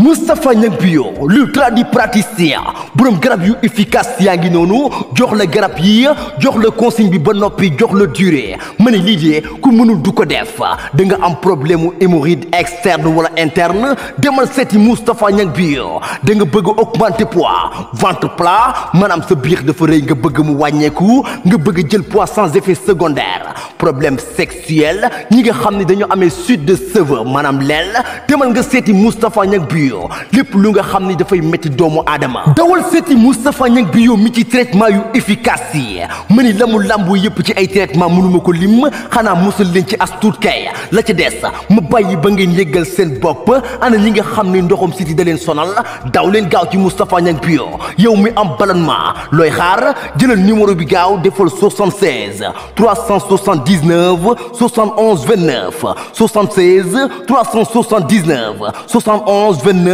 Moustapha Niang Bio le tradipraticien borom garab yu efficace yaa ngi noonu jox la garab yi jox la consigne bi ba noppi jox la durée ma ne lii de ku mënul du ko def da nga am problème mu hémorroïde externe wala interne demal seeti Moustapha Niang Bio da nga bëgg augmenter poids ventre plat maanaam sa biir dafa rëy nga bëgg mu wàññeeku nga bëgg jël poids sans effet secondaire problème sexuel ñi nga xam ne dañoo amee chute de cheveux maanaam leel demal nga seeti Moustapha Niang Bio lépp lu nga xam ni dafay métti doomu aadama dawal seeti Moustapha Niang Bio mi ci traitement yu efficace yi ma ni la mu làmbu yëpp ci ay traitement mënuma ko lim xanaa musal leen ci as tuut kay la ci des ma bàyyi ba ngeen yëggal seen bopp ana ñi nga xam ne ndoxam siti da leen sonal daw leen gaaw ci Moustapha Niang Bio yow mi am ballonnement looy xaar jëlal numéro bi gaaw defal 76 379 71 29 76 379 71 29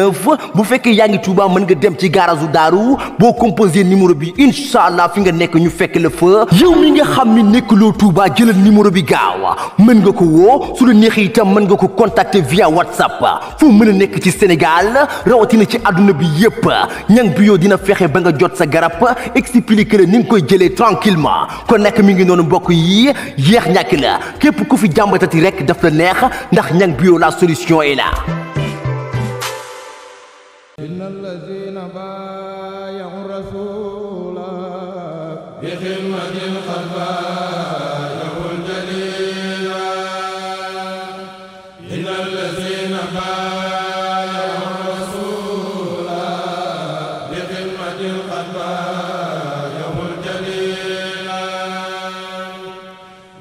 bu fekkee yaa ngi Touba mën nga dem ci garage Daaru boo composé numéro bi incha allah fi nga nekk ñu fekk la fa yow mi nga xam ni nekkuloo Touba jëlal numéro bi gaaw mën nga ko woo su la neexee itam mën nga ko contacter via WhatsApp fu mën a nekk ci Sénégal rawatina ci àdduna bi yépp Niang Bio dina fexe ba nga jot sa garab expliquer la ni nga koy jëlee tranquillement kon nekk mi ngi noonu mbokk yi yéex ñàkk la képp ku fi jàmbatati rek daf la neex ndax Niang Bio la solution est là. إن الذين بايعوا الرسول بخدمة قد بايعوا الجليل إن الذين بايعوا الرسول بخدمة قد بايعوا الجليل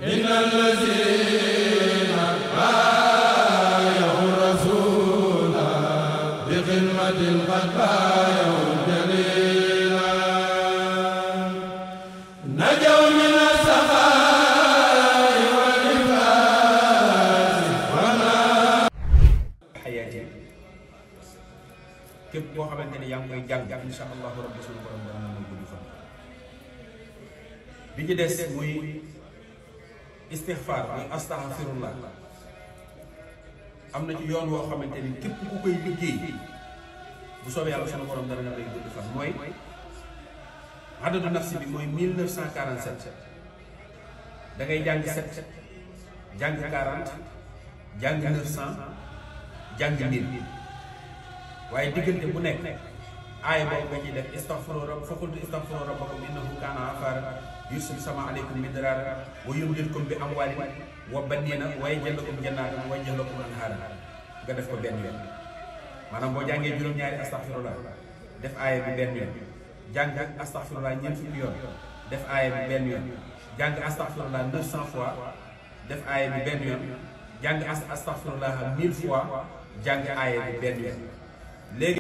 إن الذين بايعوا الرسول بخدمة قد بايعوا الجليل نجوا من السخاء والإفلاس حياتي képp koo xamante ni yaa ngi koy jàng insha allahu rabbi suñu borom dana mën a gudd fan bi ci des muy istixfaar muy astaghfirullah am na ci yoon woo xamante ni képp ku koy liggéey bu soobee yàlla sunu borom dana lay gudd fan mooy adadu nafsi bi mooy 1947 da ngay jàng 7 jàng 40 jàng 900 jàng 1000 waaye diggante bu nekk aaya boobu nga ciy def istaghfiru rabb fa qultu istaghfiru rabbakum innahu kaana ghaffaaran yursilu samaa aleykum midraaran wa yumdidkum bi amwaalin wa baniina wa yaj'al lakum jannaatin wa yaj'al lakum anhaaran nga def ko benn yoon maanaam boo jàngee juróom-ñaari astaghfirullah def aaya bi benn yoon jàng astaghfirullah ñeent fukki yoon def aaya bi benn yoon jàng astaghfirullah 900 fois def aaya bi benn yoon jàng astaghfirullah 1000 fois jàng aaya bi benn yoon léegi